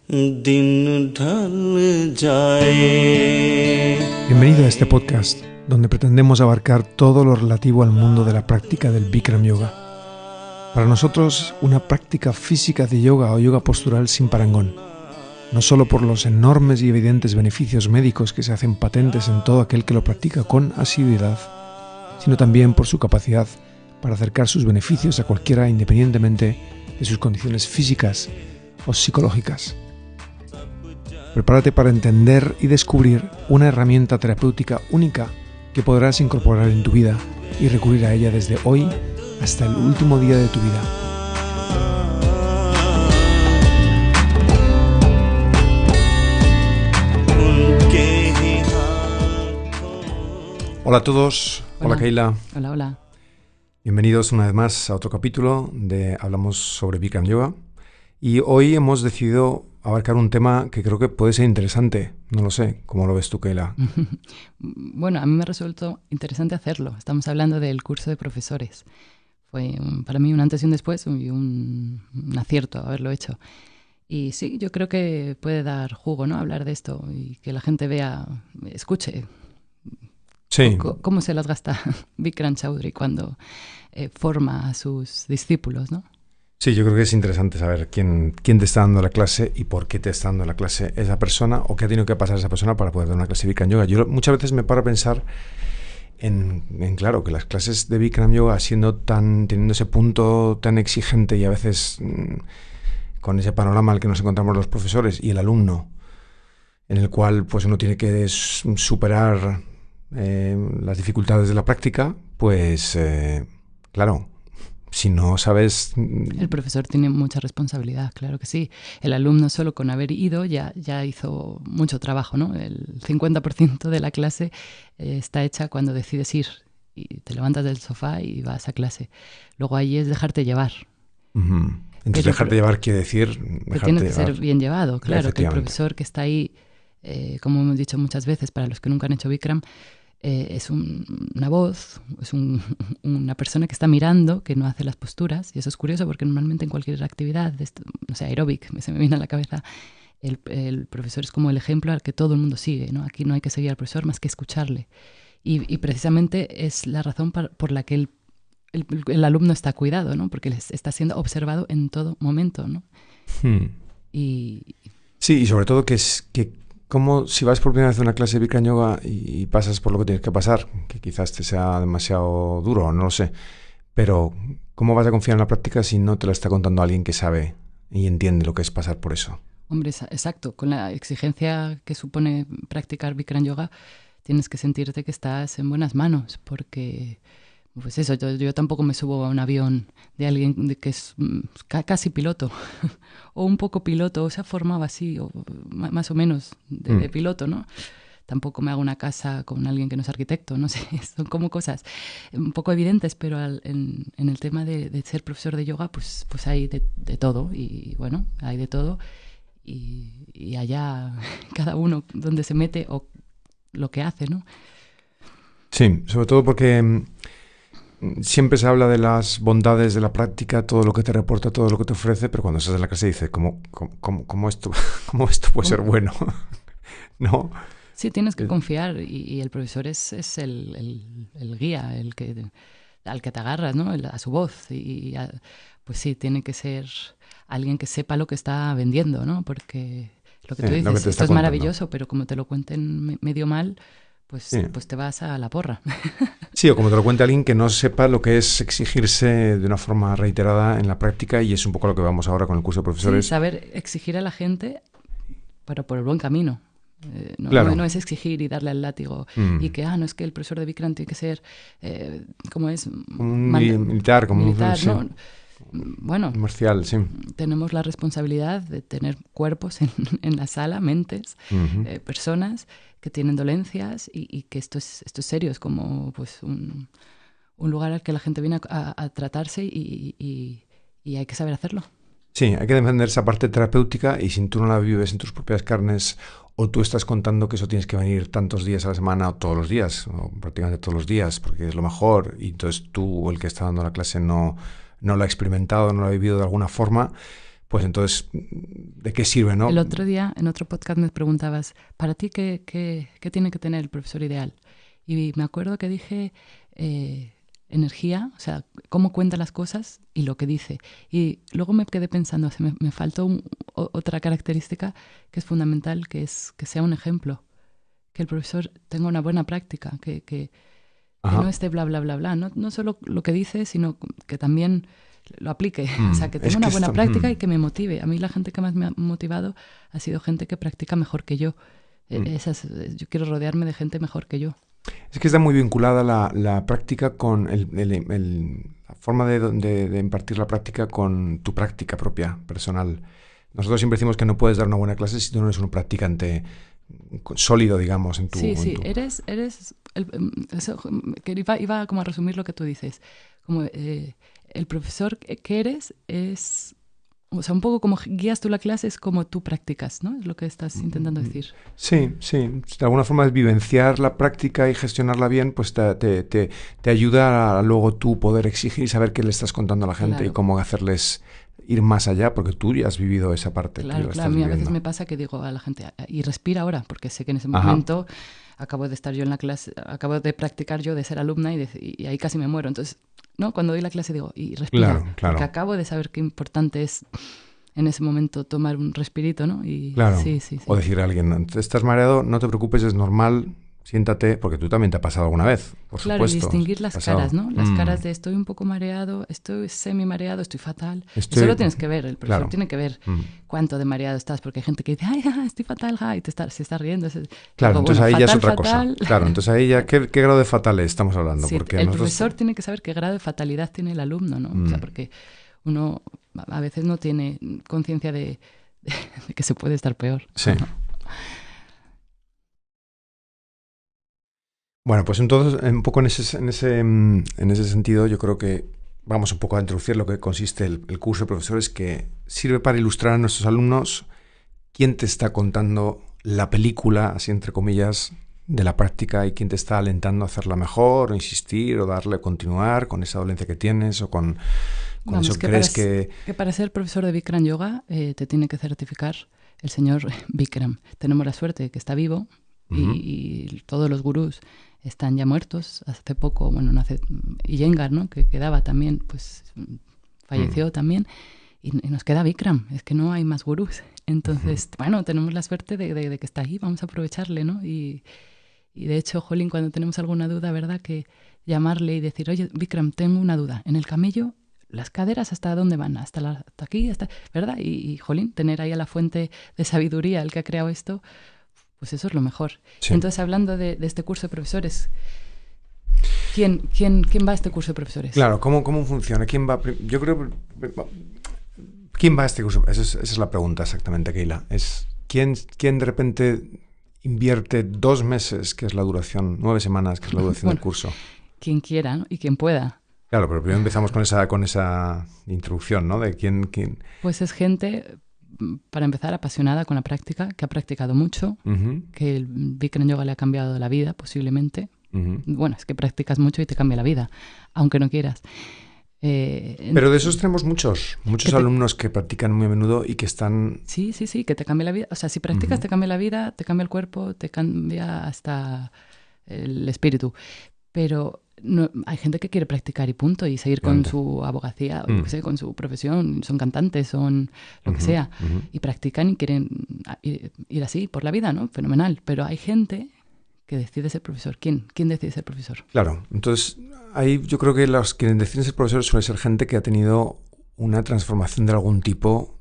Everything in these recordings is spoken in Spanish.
दिन ढल जाए. Bienvenido a este podcast, donde pretendemos abarcar todo lo relativo al mundo de la práctica del Bikram Yoga. Para nosotros, una práctica física de yoga o yoga postural sin parangón, no solo por los enormes y evidentes beneficios médicos que se hacen patentes en todo aquel que lo practica con asiduidad, sino también por su capacidad para acercar sus beneficios a cualquiera independientemente de sus condiciones físicas o psicológicas. Prepárate para entender y descubrir una herramienta terapéutica única que podrás incorporar en tu vida y recurrir a ella desde hoy hasta el último día de tu vida. Hola a todos, hola Keila. Hola, hola. Bienvenidos una vez más a otro capítulo de Hablamos sobre Bikram Yoga. Y hoy hemos decidido abarcar un tema que creo que puede ser interesante. No lo sé, ¿cómo lo ves tú, Keila? Bueno, a mí me ha resultado interesante hacerlo. Estamos hablando del curso de profesores. Fue para mí un antes y un después y un acierto haberlo hecho. Y sí, yo creo que puede dar jugo, ¿no? Hablar de esto y que la gente vea, escuche. Sí. ¿Cómo se las gasta Bikram Choudhury cuando forma a sus discípulos, ¿no? Sí, yo creo que es interesante saber quién te está dando la clase y por qué te está dando la clase esa persona o qué ha tenido que pasar esa persona para poder dar una clase de Bikram Yoga. Yo muchas veces me paro a pensar en claro, que las clases de Bikram Yoga teniendo ese punto tan exigente y a veces con ese panorama al que nos encontramos los profesores y el alumno, en el cual pues uno tiene que superar las dificultades de la práctica, pues claro, si no sabes... El profesor tiene mucha responsabilidad, claro que sí. El alumno solo con haber ido ya hizo mucho trabajo, ¿no? El 50% de la clase está hecha cuando decides ir y te levantas del sofá y vas a clase. Luego ahí es dejarte llevar. Uh-huh. Entonces dejarte llevar quiere decir... Que tienes que ser bien llevado, claro. Que el profesor que está ahí, como hemos dicho muchas veces, para los que nunca han hecho Bikram, es una voz, es una persona que está mirando, que no hace las posturas, y eso es curioso porque normalmente en cualquier actividad, no sé, aeróbic, se me viene a la cabeza, el profesor es como el ejemplo al que todo el mundo sigue, ¿no? Aquí no hay que seguir al profesor más que escucharle. Y precisamente es la razón por la que el alumno está cuidado, ¿no? Porque está siendo observado en todo momento, ¿no? Sí, y sobre todo que como si vas por primera vez a una clase de Bikram Yoga y pasas por lo que tienes que pasar, que quizás te sea demasiado duro, no lo sé, pero ¿cómo vas a confiar en la práctica si no te la está contando alguien que sabe y entiende lo que es pasar por eso? Hombre, exacto. Con la exigencia que supone practicar Bikram Yoga, tienes que sentirte que estás en buenas manos, porque... Pues eso, yo tampoco me subo a un avión de alguien que es casi piloto o un poco piloto, o se ha formado así, o más o menos de piloto, ¿no? Tampoco me hago una casa con alguien que no es arquitecto, no sé, son como cosas un poco evidentes, pero en el tema de ser profesor de yoga, pues hay de todo, y bueno, hay de todo, y allá cada uno donde se mete o lo que hace, ¿no? Sí, sobre todo porque... Siempre se habla de las bondades de la práctica, todo lo que te reporta, todo lo que te ofrece, pero cuando estás en la clase dices, ¿cómo esto puede ser bueno? ¿No? Sí, tienes que confiar y el profesor es el guía, al que te agarras, ¿no? A su voz. Pues sí, tiene que ser alguien que sepa lo que está vendiendo, ¿no? Porque lo que tú dices, esto es maravilloso, pero como te lo cuenten medio mal... Pues te vas a la porra. Sí, o como te lo cuenta alguien que no sepa lo que es exigirse de una forma reiterada en la práctica, y es un poco lo que vamos ahora con el curso de profesores. Sí, saber exigir a la gente, pero por el buen camino. Claro. No es exigir y darle al látigo y que, no es que el profesor de Bikram tiene que ser, ¿cómo es? Un militar, como militar, sí. ¿no? Bueno, marcial, sí. Tenemos la responsabilidad de tener cuerpos en la sala, mentes, personas que tienen dolencias y que esto es serio, es como pues un lugar al que la gente viene a tratarse y hay que saber hacerlo. Sí, hay que defender esa parte terapéutica, y si tú no la vives en tus propias carnes, o tú estás contando que eso tienes que venir tantos días a la semana o todos los días, o prácticamente todos los días, porque es lo mejor, y entonces tú, el que está dando la clase, no lo ha experimentado, no lo ha vivido de alguna forma, pues entonces, ¿de qué sirve, no? El otro día, en otro podcast, me preguntabas, ¿para ti qué tiene que tener el profesor ideal? Y me acuerdo que dije energía, o sea, cómo cuenta las cosas y lo que dice. Y luego me quedé pensando, me faltó otra característica que es fundamental, que es que sea un ejemplo, que el profesor tenga una buena práctica, que no esté bla, bla, bla, bla. No solo lo que dice, sino que también lo aplique. O sea, que tenga una buena práctica y que me motive. A mí la gente que más me ha motivado ha sido gente que practica mejor que yo. Yo quiero rodearme de gente mejor que yo. Es que está muy vinculada la práctica con la forma de impartir la práctica con tu práctica propia, personal. Nosotros siempre decimos que no puedes dar una buena clase si tú no eres un practicante sólido, digamos, en tu... Sí, eres que iba como a resumir lo que tú dices. Como el profesor que eres es... O sea, un poco como guías tú la clase es como tú practicas, ¿no? Es lo que estás intentando decir. Sí. De alguna forma es vivenciar la práctica y gestionarla bien, pues te ayuda a luego tú poder exigir y saber qué le estás contando a la gente y cómo hacerles ir más allá, porque tú ya has vivido esa parte. Claro, a mí a veces me pasa que digo a la gente, y respira ahora, porque sé que en ese momento acabo de estar yo en la clase, acabo de practicar yo de ser alumna y ahí casi me muero. Entonces, ¿no? Cuando doy la clase digo, y respira, porque acabo de saber qué importante es en ese momento tomar un respirito, ¿no? Y, sí. O decir a alguien, estás mareado, no te preocupes, es normal, siéntate, porque tú también te ha pasado alguna vez, por supuesto. Claro, y distinguir las caras, ¿no? Las caras de estoy un poco mareado, estoy semi-mareado, estoy fatal. Eso lo tienes que ver, el profesor tiene que ver cuánto de mareado estás, porque hay gente que dice, ay, estoy fatal, y se está riendo. Claro, entonces ahí ya es otra cosa. Claro, entonces ahí ya, ¿qué grado de fatal estamos hablando? Sí, porque el profesor tiene que saber qué grado de fatalidad tiene el alumno, ¿no? O sea, porque uno a veces no tiene conciencia de que se puede estar peor. Sí. Bueno, pues entonces, un poco en ese sentido, yo creo que vamos un poco a introducir lo que consiste el curso de profesores, que sirve para ilustrar a nuestros alumnos quién te está contando la película, así entre comillas, de la práctica y quién te está alentando a hacerla mejor, o insistir, o darle a continuar con esa dolencia que tienes o con eso que crees que... Que para ser profesor de Bikram Yoga te tiene que certificar el señor Bikram. Tenemos la suerte de que está vivo y todos los gurús están ya muertos. Hace poco, no hace... Iyengar, ¿no? Que quedaba también, pues falleció también. Y nos queda Bikram, es que no hay más gurús. Entonces, tenemos la suerte de que está ahí, vamos a aprovecharle, ¿no? Y de hecho, jolín, cuando tenemos alguna duda, ¿verdad? Que llamarle y decir, oye, Bikram, tengo una duda. En el camello, las caderas, ¿hasta dónde van? Hasta aquí, ¿verdad? Y, jolín, tener ahí a la fuente de sabiduría, el que ha creado esto, pues eso es lo mejor. Sí. Entonces, hablando de este curso de profesores, ¿quién va a este curso de profesores? Claro, ¿cómo funciona? ¿Quién va? Yo creo... ¿Quién va a este curso? Esa es la pregunta exactamente, Keila. Es ¿quién de repente invierte 2 meses, que es la duración, 9 semanas, que es la duración del curso? Quien quiera, ¿no? Y quien pueda. Claro, pero primero empezamos con esa introducción, ¿no? De quién... Pues es gente, para empezar, apasionada con la práctica, que ha practicado mucho, que el Bikram Yoga le ha cambiado la vida, posiblemente. Bueno, es que practicas mucho y te cambia la vida, aunque no quieras. Pero de esos tenemos muchos alumnos que practican muy a menudo y que están... Sí, que te cambia la vida. O sea, si practicas te cambia la vida, te cambia el cuerpo, te cambia hasta el espíritu. Pero no, hay gente que quiere practicar y punto, y seguir con su abogacía, o yo sé, con su profesión, son cantantes, son lo que sea, y practican y quieren ir así por la vida, ¿no? Fenomenal. Pero hay gente que decide ser profesor. ¿Quién decide ser profesor? Claro, entonces ahí yo creo que los que deciden ser profesores suele ser gente que ha tenido una transformación de algún tipo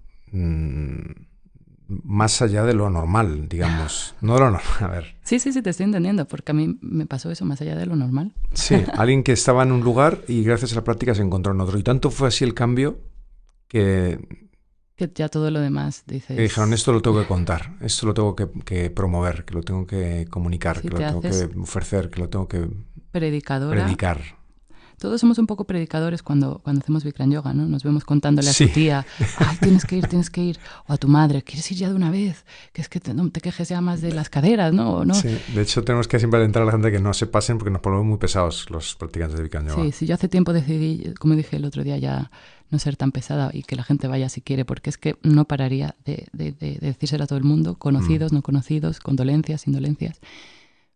más allá de lo normal, digamos. No de lo normal, a ver. Sí, te estoy entendiendo, porque a mí me pasó eso, más allá de lo normal. Sí, alguien que estaba en un lugar y gracias a la práctica se encontró en otro. Y tanto fue así el cambio que ya todo lo demás dices... Que dijeron, esto lo tengo que contar, esto lo tengo que promover, que lo tengo que comunicar, que lo tengo que ofrecer, que lo tengo que predicar. Todos somos un poco predicadores cuando hacemos Bikram Yoga, ¿no? Nos vemos contándole a Sí. tu tía, ay, tienes que ir. O a tu madre, ¿quieres ir ya de una vez? Que es que no te quejes ya más de las caderas, ¿no? ¿No? Sí, de hecho tenemos que siempre alentar a la gente que no se pasen porque nos ponemos muy pesados los practicantes de Bikram Yoga. Sí, sí, yo hace tiempo decidí, como dije el otro día, ya no ser tan pesada y que la gente vaya si quiere, porque es que no pararía de decírselo a todo el mundo, conocidos, no conocidos, condolencias, indolencias.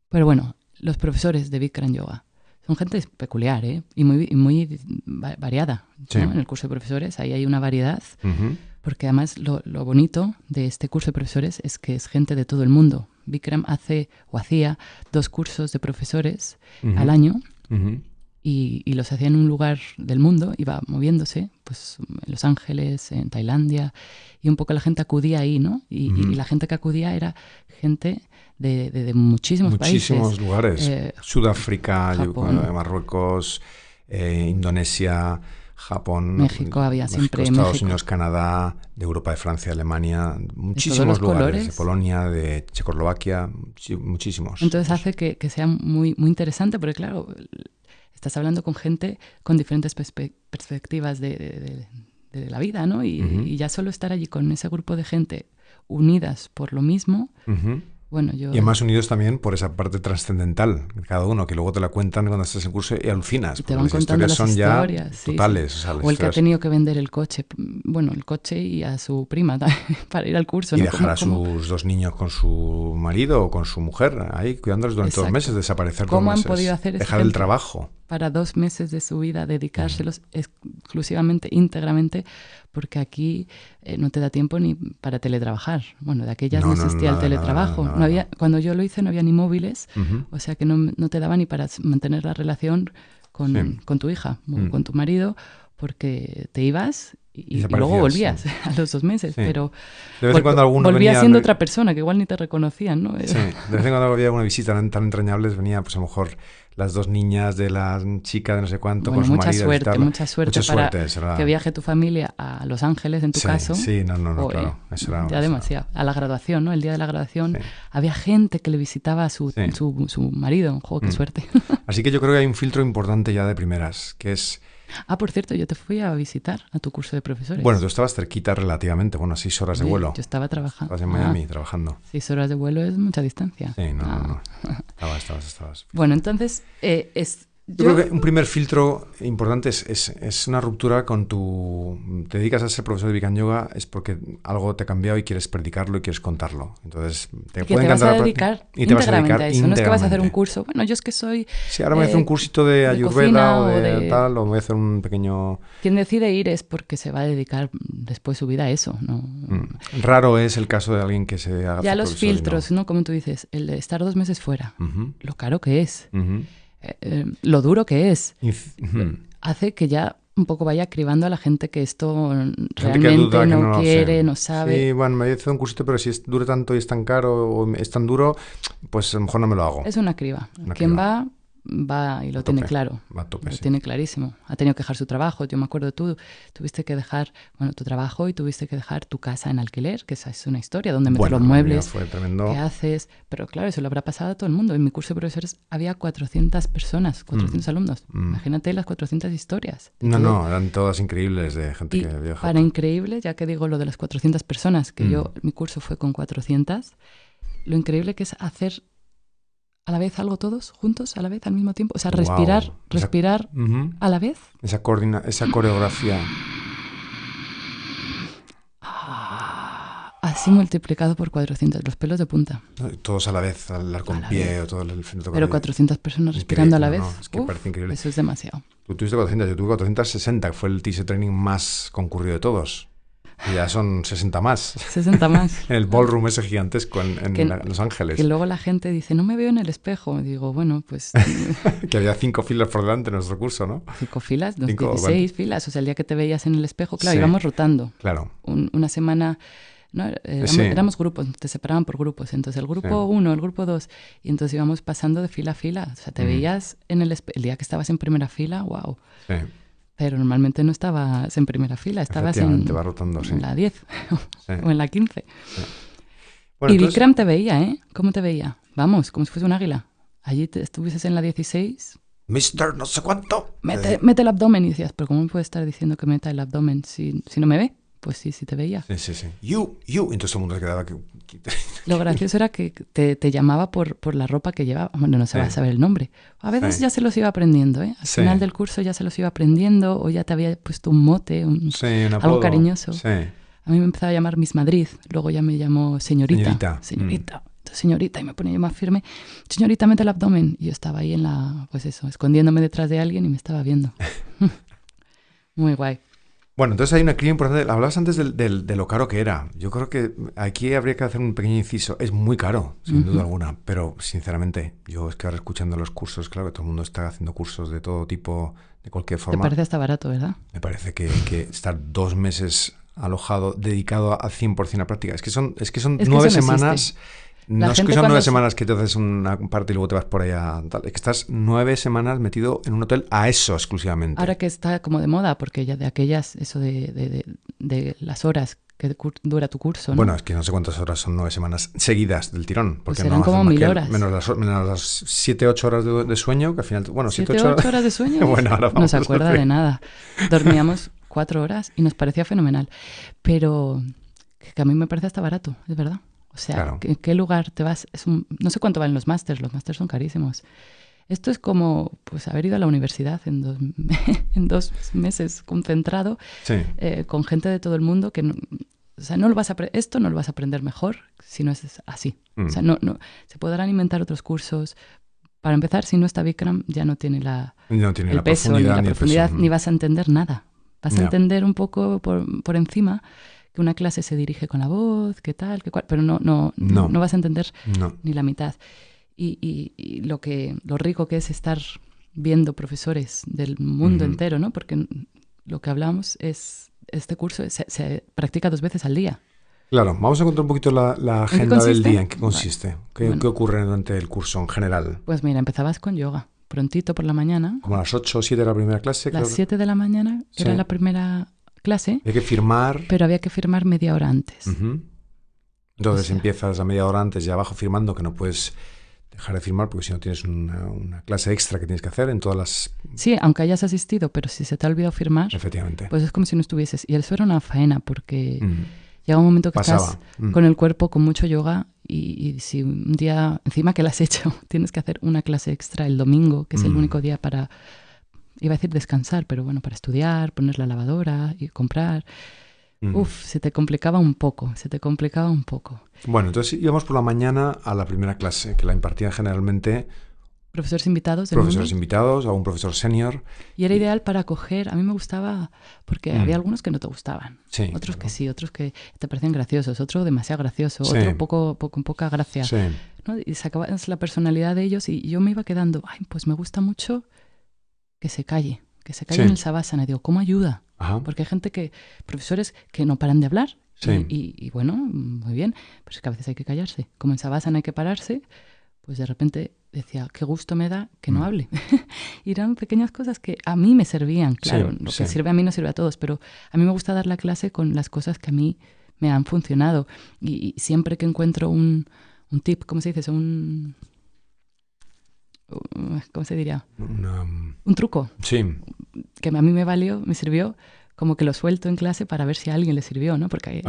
Pero bueno, los profesores de Bikram Yoga son gente peculiar, ¿eh? Y muy variada, ¿no? Sí. En el curso de profesores ahí hay una variedad, Ujú. porque además lo bonito de este curso de profesores es que es gente de todo el mundo. Bikram hacía 2 cursos de profesores Ujú. al año, Ujú. y los hacía en un lugar del mundo, iba moviéndose, pues en Los Ángeles, en Tailandia, y un poco la gente acudía ahí, ¿no? Y la gente que acudía era gente de muchísimos países. Lugares. Sudáfrica, Japón. Marruecos, Indonesia, Japón, México había siempre, Estados México. Unidos, Canadá, de Europa, de Francia, Alemania, todos muchísimos los lugares, colores. de Polonia, de Checoslovaquia, muchísimos. Entonces hace que sea muy interesante, porque claro, estás hablando con gente con diferentes perspectivas de la vida, ¿no? Y ya solo estar allí con ese grupo de gente unidas por lo mismo, Ujú. bueno, yo... Y además unidos también por esa parte trascendental, cada uno, que luego te la cuentan cuando estás en curso y alucinas. Y te porque van las contando historias las son historias, ya sí, totales. sí. O sea, las O el que ha historias- tenido que vender el coche, bueno, el coche y a su prima para ir al curso, Y ¿no? dejar a ¿Cómo- sus 2 niños con su marido o con su mujer ahí cuidándoles durante 2 Exacto. meses, desaparecer 2 ¿Cómo han meses, podido hacer esa dejar el gente? trabajo. Para 2 meses de su vida dedicárselos exclusivamente, íntegramente, porque aquí no te da tiempo ni para teletrabajar. Bueno, de aquellas no, existía el teletrabajo. nada, No había, cuando yo lo hice no había ni móviles, Ujú. o sea que no te daba ni para mantener la relación con, Sí. con tu hija o con tu marido, porque te ibas y desaparecías, luego volvías sí. a los 2 meses, Sí. pero De vez en cuando alguno volvías venía... siendo otra persona, que igual ni te reconocían, ¿no? Sí, de vez en cuando había una visita tan entrañables, venía pues a lo mejor las 2 niñas de la chica de no sé cuánto Bueno, con su mucha marido. a suerte visitarla. mucha suerte para será. que viaje tu familia a Los Ángeles, en tu Sí, caso. sí, no, Joder, claro. Eso era, ya eso demasiado. A la graduación, ¿no? El día de la graduación Sí. había gente que le visitaba a su, Sí. su marido. ¡Jo, qué suerte! Así que yo creo que hay un filtro importante ya de primeras, que es... Ah, por cierto, yo te fui a visitar a tu curso de profesores. Bueno, tú estabas cerquita relativamente, bueno, 6 horas de Sí, vuelo. yo estaba trabajando. Estabas en Miami trabajando. 6 horas de vuelo es mucha distancia. Sí, no. Ah. Estabas. Bueno, entonces, Yo creo que un primer filtro importante es una ruptura con tu... Te dedicas a ser profesor de Bikram Yoga es porque algo te ha cambiado y quieres predicarlo y quieres contarlo. Entonces, que te vas a dedicar y te vas a dedicar íntegramente a eso. No es que vas a hacer un íntegramente. curso. Bueno, yo es que soy... Sí, ahora me voy a hacer un cursito de Ayurveda cocina o de tal, o me voy a hacer un pequeño... Quien decide ir es porque se va a dedicar después su vida a eso, ¿no? Raro es el caso de alguien que se haga Ya hacer los profesor y filtros, ¿no? Como tú dices, el de estar 2 meses fuera, Ujú, lo caro que es, ujú. lo duro que es, Ujú. hace que ya un poco vaya cribando a la gente que esto Gente que realmente duda, que no lo quiere, sé. no sabe. Sí, bueno, me voy a hacer un cursito, pero si dura tanto y es tan caro o es tan duro, pues a lo mejor no me lo hago. Es una criba. Una Quien criba. va y lo A tiene tope, claro. va a tope, Lo sí. tiene clarísimo. Ha tenido que dejar su trabajo. Yo me acuerdo, tú tuviste que dejar, bueno, tu trabajo y tuviste que dejar tu casa en alquiler, que esa es una historia, donde meter Bueno, los madre mía, muebles, fue tremendo. qué haces. Pero claro, eso lo habrá pasado a todo el mundo. En mi curso de profesores había 400 personas, 400 alumnos. Imagínate las 400 historias. de No, todo. no, eran todas increíbles de gente Y que viajó. para increíble, ya que digo lo de las 400 personas, que mi curso fue con 400, lo increíble que es hacer a la vez algo todos, juntos, a la vez, al mismo tiempo. O sea, Guau. respirar Ujú. a la vez. Esa coreografía. Así multiplicado por 400, los pelos de punta. ¿No? Todos a la vez, al dar con A la pie vez. o todo el frente. Pero 400 personas respirando a la vez. Es que parece increíble. Eso es demasiado. Tú tuviste 400, yo tuve 460, que fue el teacher training más concurrido de todos. Y ya son 60 más. 60 más. En el ballroom ese gigantesco en Los Ángeles. Que luego la gente dice, no me veo en el espejo. Y digo, bueno, pues Que había 5 filas por delante en nuestro curso, ¿no? 5 filas, 5, 16 filas. O sea, el día que te veías en el espejo, claro, Sí. íbamos rotando. Claro. Una semana, ¿no? Sí. Éramos grupos, te separaban por grupos. Entonces el grupo 1, el grupo 2, y entonces íbamos pasando de fila a fila. O sea, te veías en el día que estabas en primera fila, wow. Sí. Pero normalmente no estabas en primera fila, estabas Efectivamente, va rotando, sí. en la 10 Sí. o en la 15. Bueno, Y entonces- Bikram te veía, ¿eh? ¿Cómo te veía? Vamos, como si fuese un águila. Allí estuvieses en la 16, Mister no sé cuánto. Mete el abdomen. Y decías, pero ¿cómo me puede estar diciendo que meta el abdomen si no me ve? Pues sí te veía. Sí. You. Entonces todo el mundo se quedaba... Lo gracioso era que te llamaba por la ropa que llevaba. Bueno, no se va a saber el nombre. A veces ya se los iba aprendiendo, ¿eh? Al final del curso ya se los iba aprendiendo o ya te había puesto un mote, un apodo, algo cariñoso. Sí. A mí me empezaba a llamar Miss Madrid. Luego ya me llamó señorita. Entonces, señorita, y me ponía yo más firme. Señorita, mete el abdomen. Y yo estaba ahí escondiéndome detrás de alguien y me estaba viendo. Muy guay. Bueno, entonces hay una cría importante. Hablabas antes de lo caro que era. Yo creo que aquí habría que hacer un pequeño inciso. Es muy caro, sin duda alguna, pero sinceramente, yo es que ahora escuchando los cursos, claro que todo el mundo está haciendo cursos de todo tipo, de cualquier forma. Te parece hasta barato, ¿verdad? Me parece que estar 2 meses alojado, dedicado al 100% a práctica. Es que son 9 semanas... No es que son 9 semanas que te haces una parte y luego te vas por allá. Tal. Es que estás 9 semanas metido en un hotel a eso exclusivamente. Ahora que está como de moda, porque ya de aquellas, eso de las horas que dura tu curso, ¿no? Bueno, es que no sé cuántas horas son 9 semanas seguidas del tirón. Porque pues serán como 1000 horas. Menos las 7-8 horas de sueño, que al final... Bueno, 7-8 horas de sueño. Bueno, ahora vamos no se acuerda de nada. Dormíamos 4 horas y nos parecía fenomenal. Pero que a mí me parece hasta barato, es verdad. O sea, claro. ¿en qué lugar te vas? No sé cuánto valen los másters son carísimos. Esto es como pues haber ido a la universidad en 2 meses concentrado, con gente de todo el mundo que esto no lo vas a aprender mejor si no es así. O sea, no se podrán inventar otros cursos. Para empezar, si no está Bikram, ya no tiene el peso ni la profundidad, ni vas a entender nada. Vas a entender un poco por encima que una clase se dirige con la voz, qué tal, qué cual, pero no vas a entender ni la mitad. Y lo rico que es estar viendo profesores del mundo entero, ¿no? Porque lo que hablamos es, este curso se practica 2 veces al día. Claro, vamos a contar un poquito la agenda del día, ¿en qué consiste? ¿Qué ocurre durante el curso en general? Pues mira, empezabas con yoga, prontito por la mañana. Como a las 8 o 7 de la primera clase. Las 7 de la mañana era la primera clase. Hay que firmar. Pero había que firmar media hora antes. Entonces empiezas a media hora antes ya abajo firmando, que no puedes dejar de firmar porque si no tienes una clase extra que tienes que hacer en todas las... Sí, aunque hayas asistido, pero si se te ha olvidado firmar, efectivamente, pues es como si no estuvieses. Y eso era una faena porque llega un momento que estás con el cuerpo con mucho yoga y si un día, encima que lo has hecho, tienes que hacer una clase extra el domingo, que es el único día para... Iba a decir descansar, pero bueno, para estudiar, poner la lavadora y comprar. Se te complicaba un poco. Bueno, entonces íbamos por la mañana a la primera clase, que la impartían generalmente... Profesores invitados. O un profesor senior. Y era ideal para coger... A mí me gustaba, porque había algunos que no te gustaban. Sí, otros que sí, otros que te parecían graciosos, otro demasiado gracioso, otro con poca gracia. Sí. ¿No? Y sacabas la personalidad de ellos y yo me iba quedando, pues me gusta mucho... que se calle en el savasana. Y digo, ¿cómo ayuda? Ajá. Porque hay profesores que no paran de hablar. Sí. Y bueno, muy bien, pero es que a veces hay que callarse. Como en savasana hay que pararse, pues de repente decía, qué gusto me da que no hable. Y eran pequeñas cosas que a mí me servían, claro. Lo que sirve a mí no sirve a todos, pero a mí me gusta dar la clase con las cosas que a mí me han funcionado. Y siempre que encuentro un tip, ¿cómo se dice? ¿Cómo se diría? Un truco. Sí. Que a mí me sirvió, como que lo suelto en clase para ver si a alguien le sirvió, ¿no? Porque,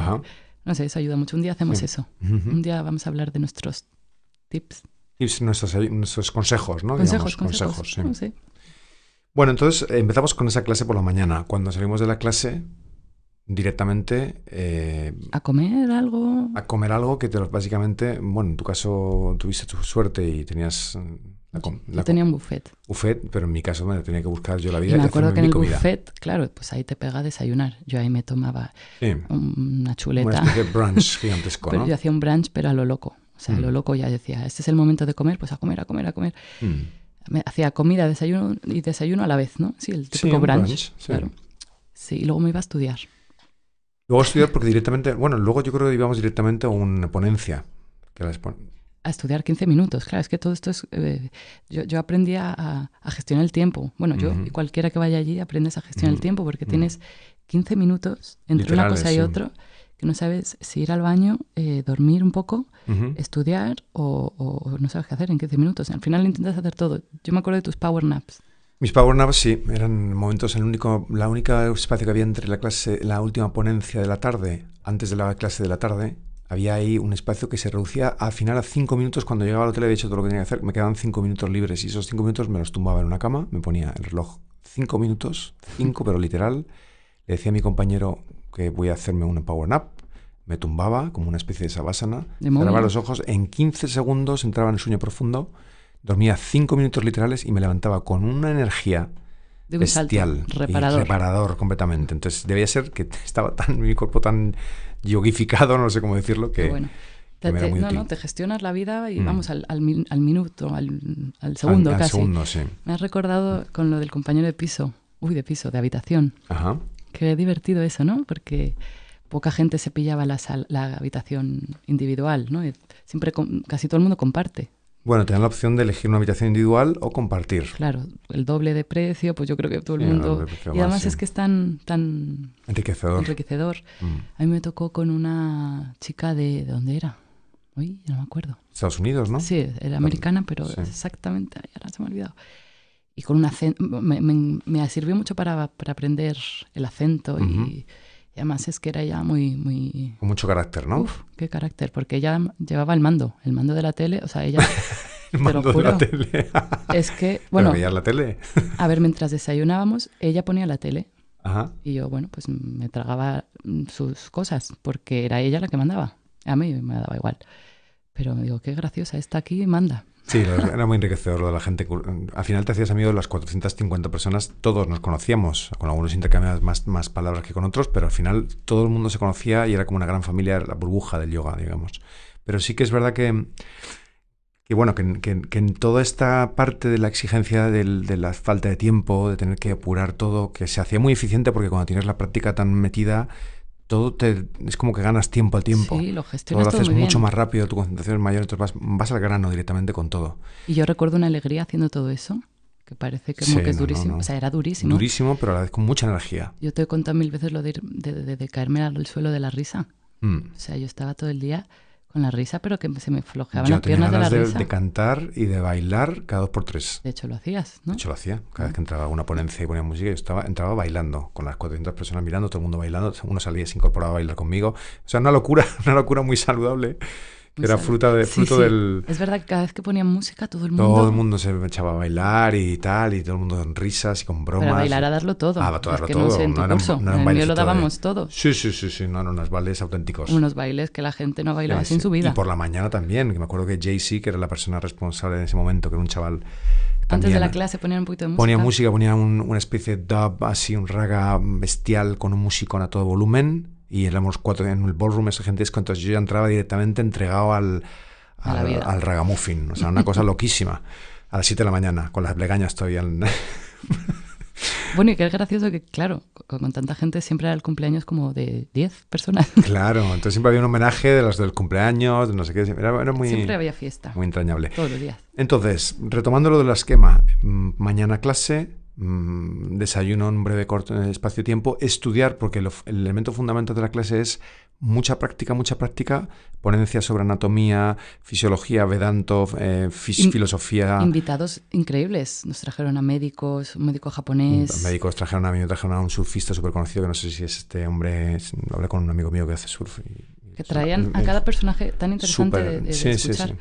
no sé, eso ayuda mucho. Un día hacemos eso. Un día vamos a hablar de nuestros tips. Nuestros consejos, ¿no? Consejos, sí. No sé. Bueno, entonces empezamos con esa clase por la mañana. Cuando salimos de la clase, directamente... ¿A comer algo? A comer algo que básicamente... Bueno, en tu caso tuviste tu suerte y tenías... Yo tenía un buffet. Pero en mi caso me tenía que buscar yo la vida. Y me acuerdo que en el buffet, claro, pues ahí te pega a desayunar. Yo ahí me tomaba una chuleta. Una especie de brunch gigantesco, ¿no? Yo hacía un brunch, pero a lo loco. O sea, a lo loco ya decía, este es el momento de comer, pues a comer. Me hacía comida, desayuno a la vez, ¿no? Sí, el típico brunch. Claro. Sí, y luego me iba a estudiar. Luego a estudiar porque directamente... Bueno, luego yo creo que íbamos directamente a una ponencia. A estudiar 15 minutos. Claro, es que todo esto es... yo aprendí a gestionar el tiempo. Bueno, yo y cualquiera que vaya allí aprendes a gestionar el tiempo porque tienes 15 minutos entre una cosa y otra que no sabes si ir al baño, dormir un poco, estudiar o no sabes qué hacer en 15 minutos. Al final intentas hacer todo. Yo me acuerdo de tus power naps. Mis power naps, sí, eran momentos, la única espacio que había entre la clase, la última ponencia de la tarde, antes de la clase de la tarde, había ahí un espacio que se reducía al final a 5 minutos. Cuando llegaba al hotel había hecho todo lo que tenía que hacer, me quedaban 5 minutos libres y esos 5 minutos me los tumbaba en una cama, me ponía el reloj 5 minutos, 5 pero literal, le decía a mi compañero que voy a hacerme una power nap, me tumbaba como una especie de savasana, cerraba los ojos, en 15 segundos entraba en el sueño profundo, dormía 5 minutos literales y me levantaba con una energía de un bestial, salto, reparador completamente. Entonces debía ser que estaba mi cuerpo tan yogificado, no sé cómo decirlo, que, bueno. que me era muy útil. No, te gestionas la vida y vamos al minuto, al segundo casi. Al segundo, sí. Me has recordado con lo del compañero de piso, de habitación. Ajá. Qué divertido eso, ¿no? Porque poca gente se pillaba la habitación individual, ¿no? Siempre casi todo el mundo comparte. Bueno, te dan la opción de elegir una habitación individual o compartir. Claro, el doble de precio, pues yo creo que todo el mundo... Y además es que es tan enriquecedor. A mí me tocó con una chica ¿de dónde era? Uy, no me acuerdo. Estados Unidos, ¿no? Sí, era americana, pero exactamente, ahora se me ha olvidado. Y con un acento... Me sirvió mucho para aprender el acento y además es que era ella muy... Con mucho carácter, ¿no? Uf, qué carácter, porque ella llevaba el mando de la tele, o sea, ella... El mando de la tele. Es que, bueno... ¿Pero veías la tele? A ver, mientras desayunábamos, ella ponía la tele. Ajá. Y yo, bueno, pues me tragaba sus cosas, porque era ella la que mandaba. A mí me daba igual. Pero me digo, qué graciosa, está aquí y manda. Sí, era muy enriquecedor lo de la gente. Al final te hacías amigo de las 450 personas, todos nos conocíamos, con algunos intercambiabas más palabras que con otros, pero al final todo el mundo se conocía y era como una gran familia, la burbuja del yoga, digamos. Pero sí que es verdad que en toda esta parte de la exigencia de la falta de tiempo, de tener que apurar todo, que se hacía muy eficiente porque cuando tienes la práctica tan metida, todo es como que ganas tiempo al tiempo. Sí, lo gestionas todo lo haces muy mucho bien. más rápido, tu concentración es mayor, entonces vas al grano directamente con todo. Y yo recuerdo una alegría haciendo todo eso, que parece que, como que es durísimo. O sea, era durísimo. Durísimo, pero a la vez con mucha energía. Yo te he contado 1000 veces lo de caerme al suelo de la risa. O sea, yo estaba todo el día con la risa, pero que se me flojeaban las piernas de la risa. Yo tenía ganas de cantar y de bailar cada 2 por 3. De hecho, lo hacías, ¿no? De hecho, lo hacía. Cada vez que entraba a una ponencia y ponía música, yo entraba bailando, con las 400 personas mirando, todo el mundo bailando, uno salía y se incorporaba a bailar conmigo. O sea, una locura muy saludable. Que era fruto del... Es verdad que cada vez que ponían música todo el mundo se echaba a bailar y tal, y todo el mundo en risas y con bromas. Pero a bailar a darlo todo. A darlo que todo. No sé, en tu curso. En el mío lo dábamos todo. Sí. No eran unos bailes auténticos. Unos bailes que la gente no bailaba así en su vida. Y por la mañana también, que me acuerdo que JC, que era la persona responsable en ese momento, que era un chaval... Antes de la clase ponían un poquito de música. Ponía una especie de dub, así un raga bestial con un musicón a todo volumen, y éramos 4 en el ballroom, esa gente es entonces yo ya entraba directamente entregado al ragamuffin, o sea, una cosa loquísima, a las 7 de la mañana, con las legañas todavía. Bueno, y que es gracioso que, claro, con tanta gente siempre era el cumpleaños como de 10 personas. Claro, entonces siempre había un homenaje de los del cumpleaños, de no sé qué, era muy... Siempre había fiesta. Muy entrañable. Todos los días. Entonces, retomando lo del esquema, mañana clase, desayuno en un breve corto espacio-tiempo, estudiar, porque el elemento fundamental de la clase es mucha práctica, ponencias sobre anatomía, fisiología, Vedanto, filosofía. Invitados increíbles. Nos trajeron a médicos, un médico japonés. Médicos trajeron a un surfista súper conocido, que no sé si es este hombre, hablé con un amigo mío que hace surf. Que traían a cada personaje tan interesante de escuchar. Sí.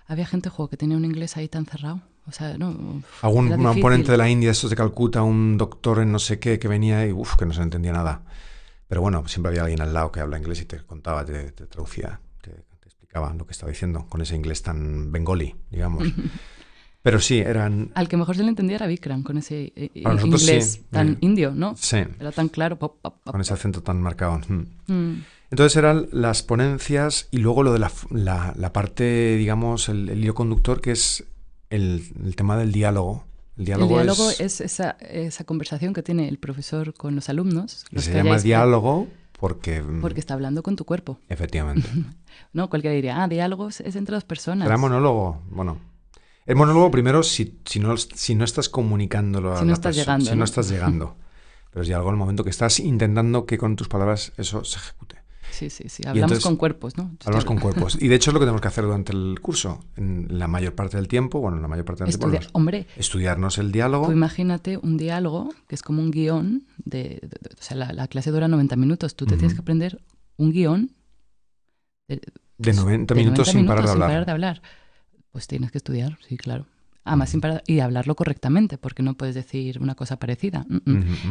Había gente que tenía un inglés ahí tan cerrado. O sea, no. Un ponente de la India, estos de Calcuta, un doctor en no sé qué, que venía y que no se entendía nada. Pero bueno, siempre había alguien al lado que habla inglés y te contaba, te traducía, te explicaba lo que estaba diciendo con ese inglés tan bengali, digamos. Pero sí, eran... Al que mejor se le entendía era Bikram, con ese inglés tan indio, ¿no? Sí. Era tan claro. Con ese acento tan marcado. Entonces eran las ponencias y luego lo de la parte, digamos, el hilo conductor, que es el tema del diálogo. El diálogo es esa conversación que tiene el profesor con los alumnos. Se llama diálogo porque está hablando con tu cuerpo. Efectivamente. No, cualquiera diría, diálogos es entre 2 personas. ¿Será monólogo? Bueno, el monólogo primero si no estás comunicándolo a la persona. Si no estás llegando. Pero es diálogo en el momento que estás intentando que con tus palabras eso se ejecute. Hablamos con cuerpos, ¿no? Hablamos con cuerpos. Y de hecho es lo que tenemos que hacer durante el curso. En la mayor parte del tiempo, estudiarnos el diálogo. Tú imagínate un diálogo que es como un guión. O sea, la clase dura 90 minutos. Tú te tienes que aprender un guión de 90 minutos sin parar de hablar. Pues tienes que estudiar, sí, claro. Además, y hablarlo correctamente, porque no puedes decir una cosa parecida.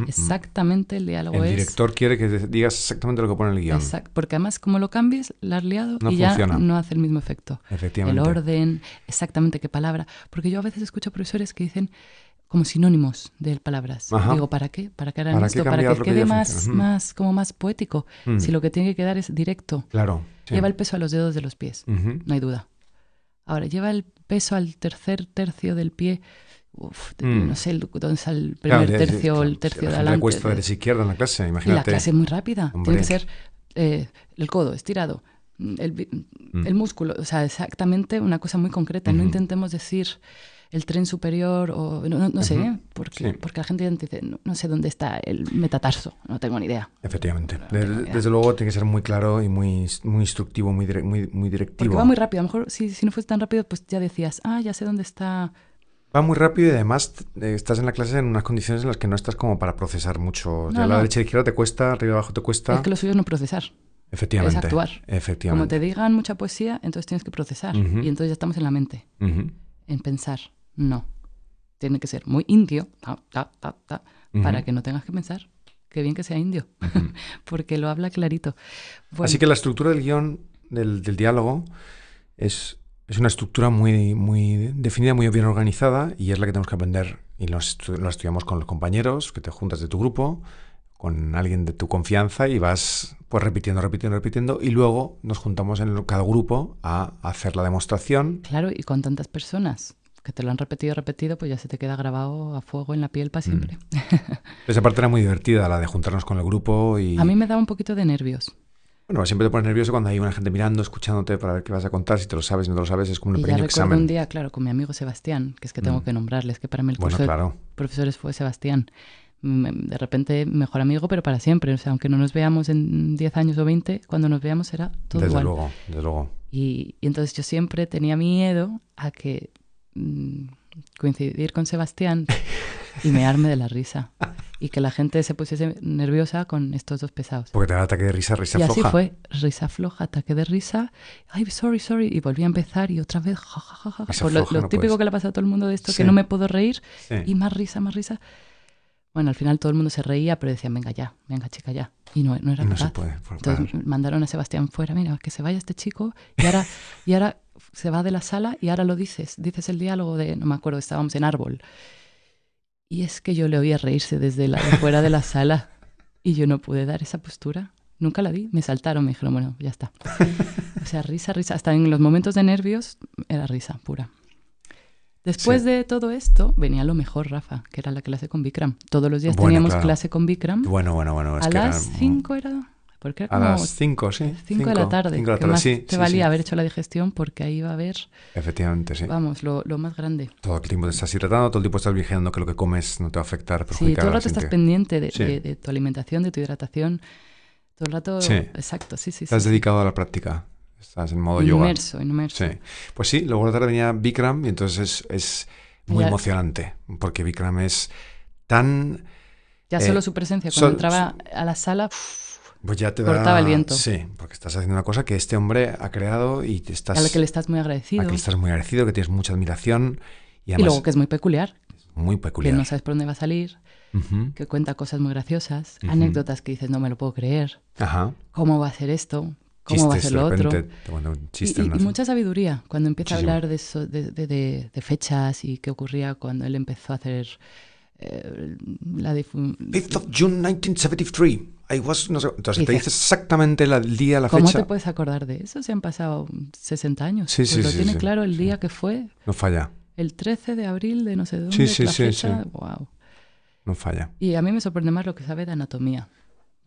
Exactamente el diálogo El director quiere que digas exactamente lo que pone en el guión. Exacto, porque además, como lo cambies, la has liado no y funciona. Ya no hace el mismo efecto. Efectivamente. El orden, exactamente qué palabra. Porque yo a veces escucho profesores que dicen como sinónimos de palabras. Ajá. Digo, ¿para qué? ¿Para qué harán esto? Para que quede más poético. Si lo que tiene que quedar es directo. Claro. Sí. Lleva el peso a los dedos de los pies, no hay duda. Ahora, lleva el peso al tercer tercio del pie. No sé dónde está el primer tercio o el tercio de adelante. Le cuesta derecha izquierda en la clase, imagínate. Y la clase es muy rápida. Hombre. Tiene que ser el codo estirado, el músculo. O sea, exactamente una cosa muy concreta. No intentemos decir el tren superior o no sé, porque la gente dice, no sé dónde está el metatarso, no tengo ni idea. Efectivamente. Desde luego tiene que ser muy claro y muy instructivo, muy directivo. Porque va muy rápido. A lo mejor si no fuese tan rápido, pues ya decías, ya sé dónde está. Va muy rápido y además estás en la clase en unas condiciones en las que no estás como para procesar mucho. De la derecha a la izquierda te cuesta, arriba y abajo te cuesta. Es que lo suyo es no procesar. Efectivamente. Es actuar. Efectivamente. Como te digan mucha poesía, entonces tienes que procesar. Y entonces ya estamos en la mente. En pensar. No. Tiene que ser muy indio, para que no tengas que pensar. Qué bien que sea indio, porque lo habla clarito. Bueno. Así que la estructura del guión, del diálogo, es una estructura muy definida, muy bien organizada, y es la que tenemos que aprender. Y lo estudiamos con los compañeros, que te juntas de tu grupo, con alguien de tu confianza, y vas pues repitiendo, y luego nos juntamos en cada grupo a hacer la demostración. Claro, y con tantas personas que te lo han repetido, pues ya se te queda grabado a fuego en la piel para siempre. Esa parte era muy divertida, la de juntarnos con el grupo. A mí me daba un poquito de nervios. Bueno, siempre te pones nervioso cuando hay una gente mirando, escuchándote para ver qué vas a contar, si te lo sabes, si no te lo sabes, es como un pequeño examen. Recuerdo un día, claro, con mi amigo Sebastián, que es que tengo que nombrarles, que para mí el curso de profesores fue Sebastián. De repente, mejor amigo, pero para siempre. O sea, aunque no nos veamos en 10 años o 20, cuando nos veamos será todo igual. Desde luego. Y entonces yo siempre tenía miedo a que coincidir con Sebastián y mearme de la risa. Y que la gente se pusiese nerviosa con estos dos pesados. Porque te da ataque de risa floja. Y así fue, risa floja, ataque de risa. Ay, sorry. Y volví a empezar y otra vez, jajaja. Por lo típico que le pasa a todo el mundo de esto, que no me puedo reír. Sí. Y más risa. Bueno, al final todo el mundo se reía, pero decían, venga chica, ya. Y no era no capaz. Se puede, entonces mandaron a Sebastián fuera, mira, que se vaya este chico. Y ahora se va de la sala y ahora lo dices el diálogo de, no me acuerdo, estábamos en Árbol. Y es que yo le oía reírse desde fuera de la sala y yo no pude dar esa postura. Nunca la di. Me saltaron, me dijeron, bueno, ya está. O sea, risa. Hasta en los momentos de nervios era risa pura. Después de todo esto, venía lo mejor, Rafa, que era la clase con Bikram. Todos los días teníamos clase con Bikram. Bueno. Es a las 5 era... Porque era como a las 5, sí. 5 de la tarde. Que más te valía haber hecho la digestión porque ahí iba a haber... Efectivamente, sí. Vamos, lo más grande. Todo el tiempo te estás hidratando, todo el tiempo estás vigilando que lo que comes no te va a afectar, perjudicar. Sí, todo el rato estás pendiente de tu alimentación, de tu hidratación. Todo el rato... Sí. Exacto, sí. Estás dedicado a la práctica. Estás en modo yoga. Inmerso. Sí. Pues sí, luego de la tarde venía Bikram y entonces es muy emocionante porque Bikram es tan... Ya solo su presencia, cuando entraba a la sala... Pues ya te cortaba el viento. Sí, porque estás haciendo una cosa que este hombre ha creado y te estás... A la que le estás muy agradecido. A la que le estás muy agradecido, que tienes mucha admiración. Y luego que es muy peculiar. Muy peculiar. Que no sabes por dónde va a salir, que cuenta cosas muy graciosas, anécdotas que dices, no me lo puedo creer. Ajá. ¿Cómo va a ser esto? ¿Cómo va a ser lo otro? Y mucha sabiduría. Cuando empieza a hablar de eso, de fechas y qué ocurría cuando él empezó a hacer... 5th of June 1973. Entonces te dice exactamente el día, la fecha. ¿Cómo te puedes acordar de eso? Se han pasado 60 años. Sí, lo tiene claro el día que fue. No falla. El 13 de abril de no sé dónde. Sí. Fecha. Wow. No falla. Y a mí me sorprende más lo que sabe de anatomía.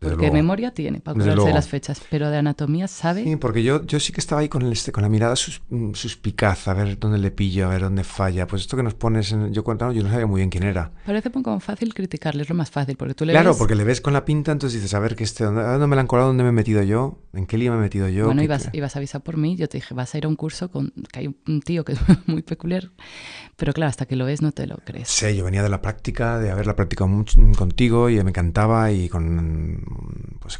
Porque memoria tiene para acordarse de las fechas, pero de anatomía sabe. Sí, porque yo sí que estaba ahí con la mirada suspicaz, a ver dónde le pillo, a ver dónde falla. Pues esto que nos pones, yo no sabía muy bien quién era. Parece como fácil criticarle, es lo más fácil, porque tú le Claro, ves... porque le ves con la pinta, entonces dices, a ver, ¿dónde me la han colado? ¿Dónde me he metido yo? ¿En qué lío me he metido yo? Bueno, ibas a avisar por mí, yo te dije, vas a ir a un curso que hay un tío que es muy peculiar, pero claro, hasta que lo ves no te lo crees. Sí, yo venía de la práctica, de haberla practicado mucho contigo y me encantaba y con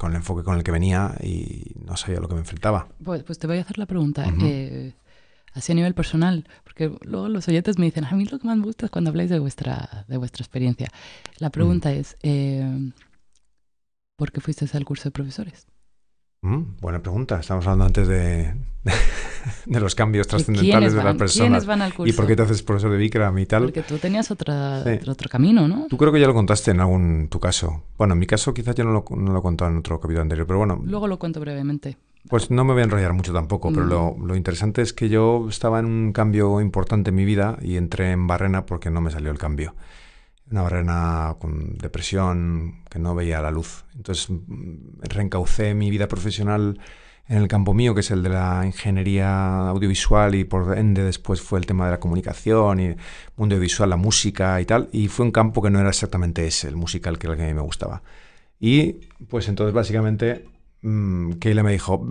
el enfoque con el que venía y no sabía lo que me enfrentaba. Pues te voy a hacer la pregunta, así a nivel personal, porque luego los oyentes me dicen, a mí lo que más me gusta es cuando habláis de vuestra experiencia. La pregunta es, ¿por qué fuiste al curso de profesores? Buena pregunta. Estamos hablando antes de los cambios trascendentales de las personas. ¿Quiénes van al curso? ¿Y por qué te haces profesor de Bikram y tal? Porque tú tenías otro camino, ¿no? Tú creo que ya lo contaste en tu caso. Bueno, en mi caso quizás yo no lo he contado en otro capítulo anterior, pero bueno. Luego lo cuento brevemente. Pues no me voy a enrollar mucho tampoco, pero lo interesante es que yo estaba en un cambio importante en mi vida y entré en Barrena porque no me salió el cambio. Una Barrena con depresión, que no veía la luz. Entonces reencaucé mi vida profesional en el campo mío, que es el de la ingeniería audiovisual, y por ende después fue el tema de la comunicación y mundo audiovisual, la música y tal, y fue un campo que no era exactamente ese, el musical, que era el que a mí me gustaba. Y pues entonces básicamente Keila me dijo,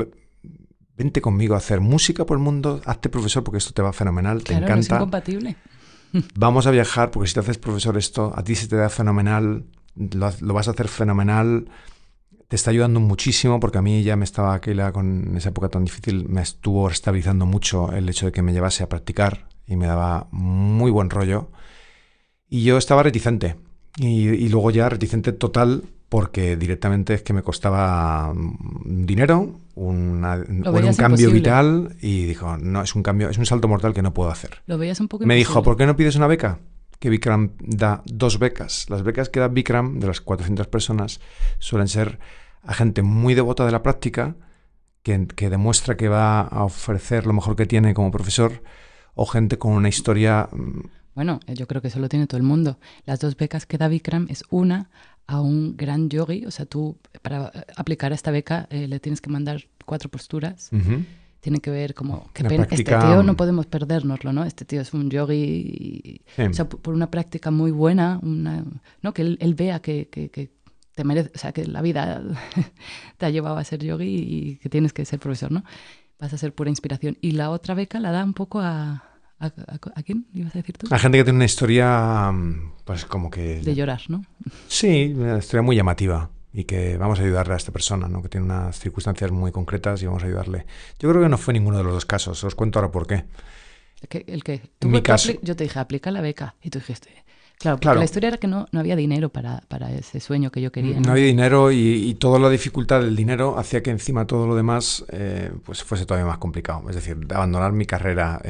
vente conmigo a hacer música por el mundo, hazte profesor porque esto te va fenomenal, te encanta. No es incompatible. Vamos a viajar porque si te haces profesor esto, a ti se te da fenomenal, lo vas a hacer fenomenal, te está ayudando muchísimo porque a mí ya Keila, con esa época tan difícil, me estuvo estabilizando mucho el hecho de que me llevase a practicar y me daba muy buen rollo. Y yo estaba reticente y luego ya reticente total porque directamente es que me costaba dinero, un cambio vital y dijo, no, es un salto mortal que no puedo hacer. Lo veías un poco Me imposible. dijo, ¿por qué no pides una beca? Que Bikram da 2 becas. Las becas que da Bikram, de las 400 personas, suelen ser a gente muy devota de la práctica, que demuestra que va a ofrecer lo mejor que tiene como profesor, o gente con una historia... Bueno, yo creo que eso lo tiene todo el mundo. Las 2 becas que da Bikram es una a un gran yogi, o sea, tú para aplicar a esta beca le tienes que mandar 4 posturas. Tiene que ver como, qué pena, práctica... este tío no podemos perdérnoslo, ¿no? Este tío es un yogi, o sea, por una práctica muy buena, ¿no? Que él vea que te merece, o sea, que la vida te ha llevado a ser yogi y que tienes que ser profesor, ¿no? Vas a ser pura inspiración. Y la otra beca la da un poco ¿a quién ibas a decir tú? A gente que tiene una historia, pues como que... De llorar, ¿no? Sí, una historia muy llamativa y que vamos a ayudarle a esta persona, ¿no? Que tiene unas circunstancias muy concretas y vamos a ayudarle. Yo creo que no fue ninguno de los 2 casos, os cuento ahora por qué. ¿El qué? En mi caso. Yo te dije, aplica la beca y tú dijiste... Claro, la historia era que no había dinero para ese sueño que yo quería. No había dinero y toda la dificultad del dinero hacía que encima todo lo demás pues fuese todavía más complicado. Es decir, abandonar mi carrera,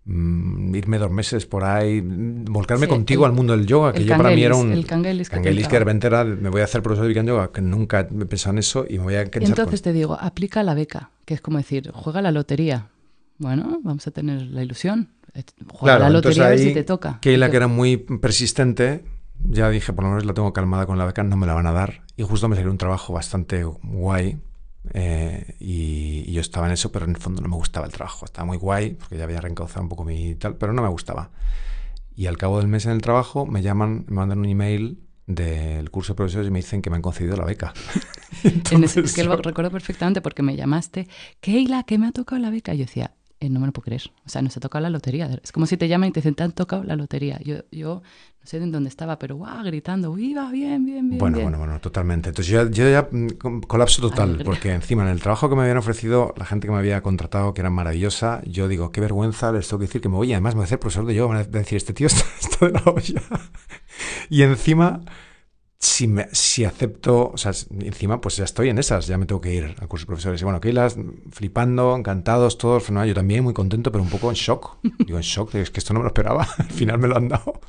irme 2 meses por ahí, volcarme contigo al mundo del yoga, que yo para mí era un... El Kangelis que de repente era, me voy a hacer profesor de Bikram Yoga, que nunca he pensado en eso y me voy a enganchar. Entonces te digo, aplica la beca, que es como decir, juega la lotería. Bueno, vamos a tener la ilusión. Juega la lotería a ver si te toca. Keila, que era muy persistente, ya dije, por lo menos la tengo calmada con la beca, no me la van a dar. Y justo me salió un trabajo bastante guay. Y yo estaba en eso, pero en el fondo no me gustaba el trabajo. Estaba muy guay, porque ya había reencauzado un poco mi tal, pero no me gustaba. Y al cabo del mes en el trabajo me mandan un email del curso de profesores y me dicen que me han concedido la beca. Es que lo recuerdo perfectamente porque me llamaste, Keila, que me ha tocado la beca. Y yo decía, no me lo puedo creer. O sea, nos ha tocado la lotería. Es como si te llaman y te dicen, te han tocado la lotería. Yo no sé en dónde estaba, pero gritando, ¡viva! Bien. Bueno, totalmente. Entonces yo ya colapso total, porque encima en el trabajo que me habían ofrecido, la gente que me había contratado, que era maravillosa, yo digo, qué vergüenza, les tengo que decir que me voy. Y además me voy a hacer profesor de yoga, me van a decir, este tío está de la olla. Y encima... Si acepto, o sea, encima pues ya estoy en esas, ya me tengo que ir al curso de profesores. Y bueno, Keila, flipando, encantados, todos, yo también muy contento, pero un poco en shock. Digo, en shock, es que esto no me lo esperaba, al final me lo han dado.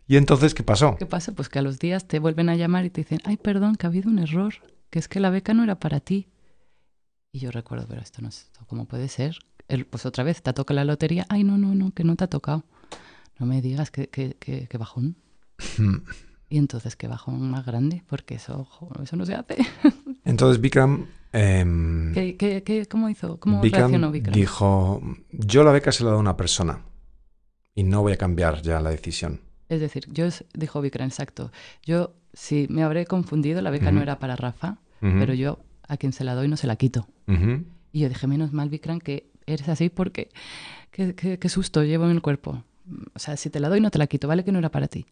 Y entonces, ¿qué pasó? ¿Qué pasa? Pues que a los días te vuelven a llamar y te dicen, ay, perdón, que ha habido un error, que es que la beca no era para ti. Y yo recuerdo, pero esto no es, ¿cómo puede ser? Pues otra vez, te toca la lotería, ay, no, que no te ha tocado. No me digas que bajón. Y entonces, qué bajón más grande, porque eso no se hace. Entonces Bikram... ¿Cómo hizo? ¿Cómo reaccionó Bikram? Dijo, yo la beca se la doy a una persona y no voy a cambiar ya la decisión. Es decir, dijo Bikram, exacto. Yo, sí, me habré confundido, la beca no era para Rafa, pero yo a quien se la doy no se la quito. Y yo dije, menos mal, Bikram, que eres así porque qué susto llevo en el cuerpo. O sea, si te la doy no te la quito, vale que no era para ti.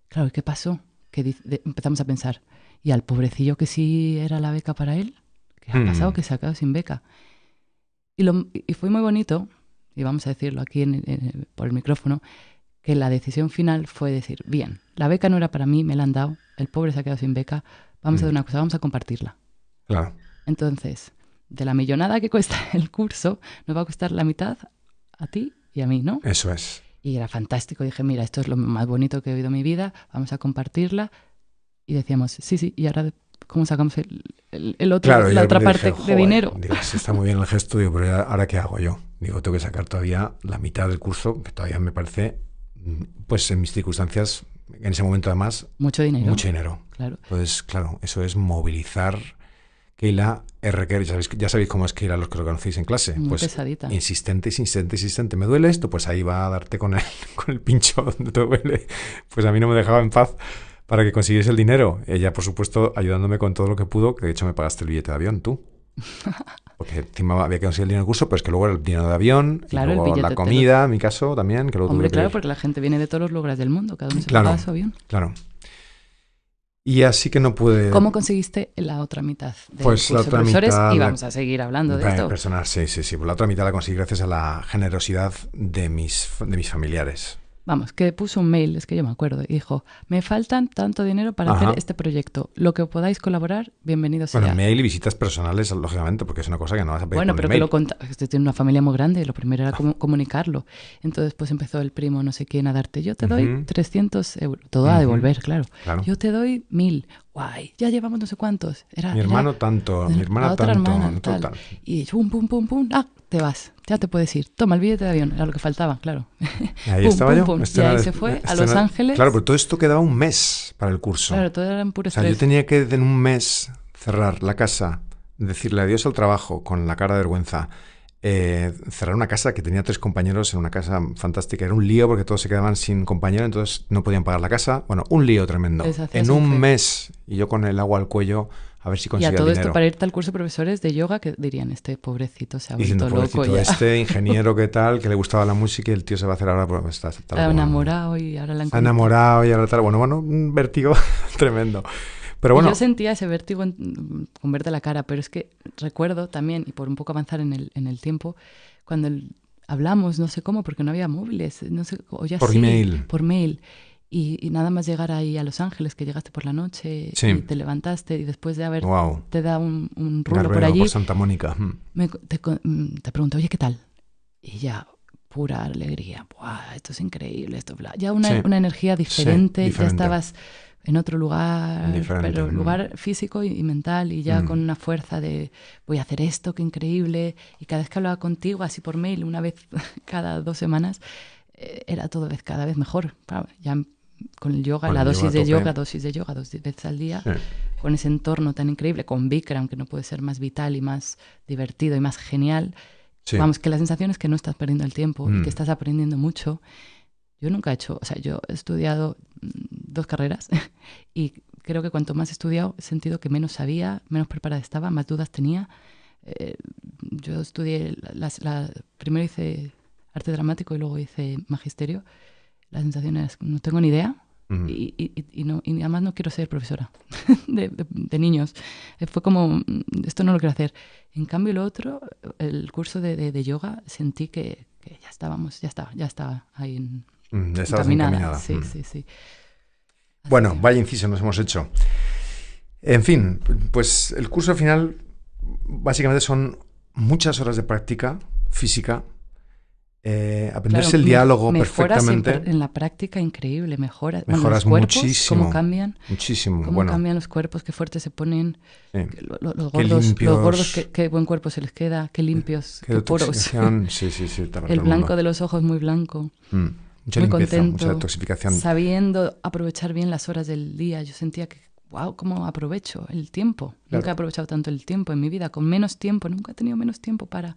Claro, ¿y qué pasó? Que empezamos a pensar, ¿y al pobrecillo que sí era la beca para él? ¿Qué ha pasado? Que se ha quedado sin beca. Y fue muy bonito, y vamos a decirlo aquí por el micrófono, que la decisión final fue decir, bien, la beca no era para mí, me la han dado, el pobre se ha quedado sin beca, vamos a hacer una cosa, vamos a compartirla. Claro. Entonces, de la millonada que cuesta el curso, nos va a costar la mitad a ti y a mí, ¿no? Eso es. Y era fantástico. Dije, mira, esto es lo más bonito que he oído en mi vida, vamos a compartirla. Y decíamos, sí, y ahora, ¿cómo sacamos el otro, claro, la otra parte dije, de dinero? Digo, sí, está muy bien el gesto, digo, pero ¿ahora qué hago yo? Digo, tengo que sacar todavía la mitad del curso, que todavía me parece, pues en mis circunstancias, en ese momento además... Mucho dinero. Mucho dinero. Claro. Entonces, claro, eso es movilizar... Keila R. Ya sabéis cómo es Keila, los que lo conocéis en clase. Muy pues pesadita. Insistente. ¿Me duele esto? Pues ahí va a darte con el pincho donde te duele. Pues a mí no me dejaba en paz para que consiguiese el dinero. Ella, por supuesto, ayudándome con todo lo que pudo, que de hecho me pagaste el billete de avión, tú. Porque encima había que conseguir el dinero del curso, pero es que luego era el dinero de avión, claro, y luego la comida, en mi caso también. Que luego Hombre, claro, porque la gente viene de todos los lugares del mundo, cada uno se paga su avión. Claro. Y así que no pude... ¿Cómo conseguiste la otra mitad del pues curso la otra de profesores? Mitad, y vamos a seguir hablando de esto. Personal, sí. Pues la otra mitad la conseguí gracias a la generosidad de mis familiares. Vamos, que puso un mail, es que yo me acuerdo, y dijo, me faltan tanto dinero para hacer este proyecto. Lo que podáis colaborar, bienvenido sea. Bueno, mail y visitas personales, lógicamente, porque es una cosa que no vas a pedir. Bueno, pero mail. que lo contaba, usted tiene una familia muy grande, lo primero era comunicarlo. Entonces, pues empezó el primo no sé quién a darte, yo te doy 300 euros, todo a devolver, claro. Yo te doy 1000. Guay, ya llevamos no sé cuántos. Mi hermano tanto, mi hermana tanto. Hermana, tal. Y pum, te vas, ya te puedes ir. Toma el billete de avión, era lo que faltaba, claro. Ahí estaba yo. Y ahí se fue a Los Ángeles. Claro, pero todo esto quedaba un mes para el curso. Claro, todo era en puro estrés. O sea, yo tenía que en un mes cerrar la casa, decirle adiós al trabajo con la cara de vergüenza, cerrar una casa que tenía 3 compañeros en una casa fantástica. Era un lío porque todos se quedaban sin compañero, entonces no podían pagar la casa. Bueno, un lío tremendo. En un mes, y yo con el agua al cuello, a ver si conseguía dinero. Y a todo dinero. esto para irte al curso de profesores de yoga, que dirían, este pobrecito se ha vuelto loco ya. Este ingeniero que tal, que le gustaba la música y el tío se va a hacer ahora... Pues, está enamorado y ahora la han enamorado y ahora tal. Bueno, un vértigo tremendo. Pero bueno. Yo sentía ese vértigo con verte la cara, pero es que recuerdo también, y por un poco avanzar en el tiempo, cuando hablamos, no sé cómo, porque no había móviles, no sé, o ya por mail. Por mail. Y nada más llegar ahí a Los Ángeles, que llegaste por la noche y te levantaste y después de haber te da un rulo por allí. Por Santa Mónica. Te pregunto, oye, ¿qué tal? Y ya, pura alegría. ¡Buah, esto es increíble! Esto, bla. Ya una energía diferente, ya estabas en otro lugar, pero lugar físico y mental, y ya con una fuerza de voy a hacer esto, qué increíble. Y cada vez que hablaba contigo, así por mail, una vez cada 2 semanas, era todo cada vez mejor. Ya con el yoga, la dosis de yoga, 2 veces al día, con ese entorno tan increíble, con Bikram, que no puede ser más vital y más divertido y más genial. Vamos, que la sensación es que no estás perdiendo el tiempo y que estás aprendiendo mucho. Yo nunca he hecho, o sea, yo he estudiado 2 carreras y creo que cuanto más he estudiado he sentido que menos sabía, menos preparada estaba, más dudas tenía. Yo estudié, primero hice arte dramático y luego hice magisterio. La sensación es que no tengo ni idea y además no quiero ser profesora de niños. Fue como, esto no lo quiero hacer. En cambio, lo otro, el curso de yoga, sentí que ya estaba ahí encaminada. Sí. Así bueno, vaya inciso nos hemos hecho. En fin, pues el curso al final básicamente son muchas horas de práctica física, aprenderse el diálogo perfectamente. En la práctica increíble, mejoras los cuerpos, muchísimo. Cómo cambian. Muchísimo. Cómo cambian los cuerpos, qué fuertes se ponen. Sí. Los gordos, qué buen cuerpo se les queda, qué limpios, qué puros. Sí, el blanco de los ojos muy blanco. mucha muy limpieza, contento, mucha detoxificación. sabiendo aprovechar bien las horas del día. Yo sentía que, wow, cómo aprovecho el tiempo. Claro. Nunca he aprovechado tanto el tiempo en mi vida, con menos tiempo. Nunca he tenido menos tiempo para...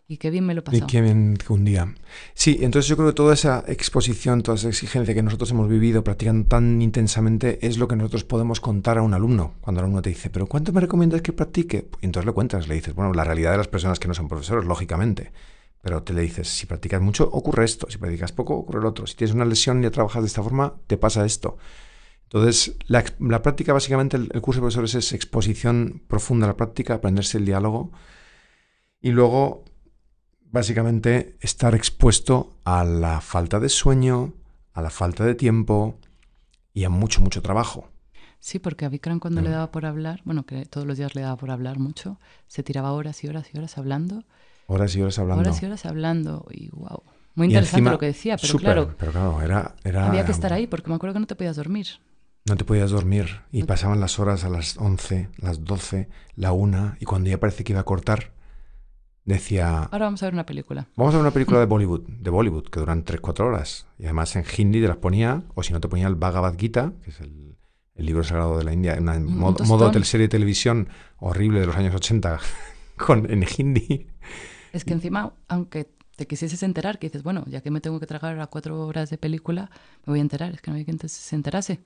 Y qué bien me lo he pasado. Y qué bien que un día. Sí, entonces yo creo que toda esa exposición, toda esa exigencia que nosotros hemos vivido practicando tan intensamente es lo que nosotros podemos contar a un alumno. Cuando el alumno te dice, ¿pero cuánto me recomiendas que practique? Y entonces le cuentas, le dices, bueno, la realidad de las personas que no son profesores, lógicamente. Pero te le dices, si practicas mucho, ocurre esto. Si practicas poco, ocurre lo otro. Si tienes una lesión y ya trabajas de esta forma, te pasa esto. Entonces, la práctica, básicamente, el curso de profesores es exposición profunda a la práctica, aprenderse el diálogo. Y luego... básicamente, estar expuesto a la falta de sueño, a la falta de tiempo y a mucho, mucho trabajo. Sí, porque a Bikram cuando le daba por hablar, bueno, que todos los días le daba por hablar mucho, se tiraba horas y horas y horas hablando. Horas y horas hablando. Horas y horas hablando. Y wow, muy interesante encima, lo que decía, pero claro, era... Había que estar ahí porque me acuerdo que no te podías dormir. No te podías dormir y pasaban las horas a las 11, las 12, la 1 y cuando ya parece que iba a cortar... decía... Ahora vamos a ver una película. Vamos a ver una película de Bollywood, que duran 3-4 horas. Y además en hindi te las ponía, o si no te ponía el Bhagavad Gita, que es el libro sagrado de la India, en modo serie de televisión horrible de los años 80, en hindi. Es que encima, aunque te quisieses enterar, que dices, bueno, ya que me tengo que tragar a 4 horas de película, me voy a enterar. Es que no había quien se enterase.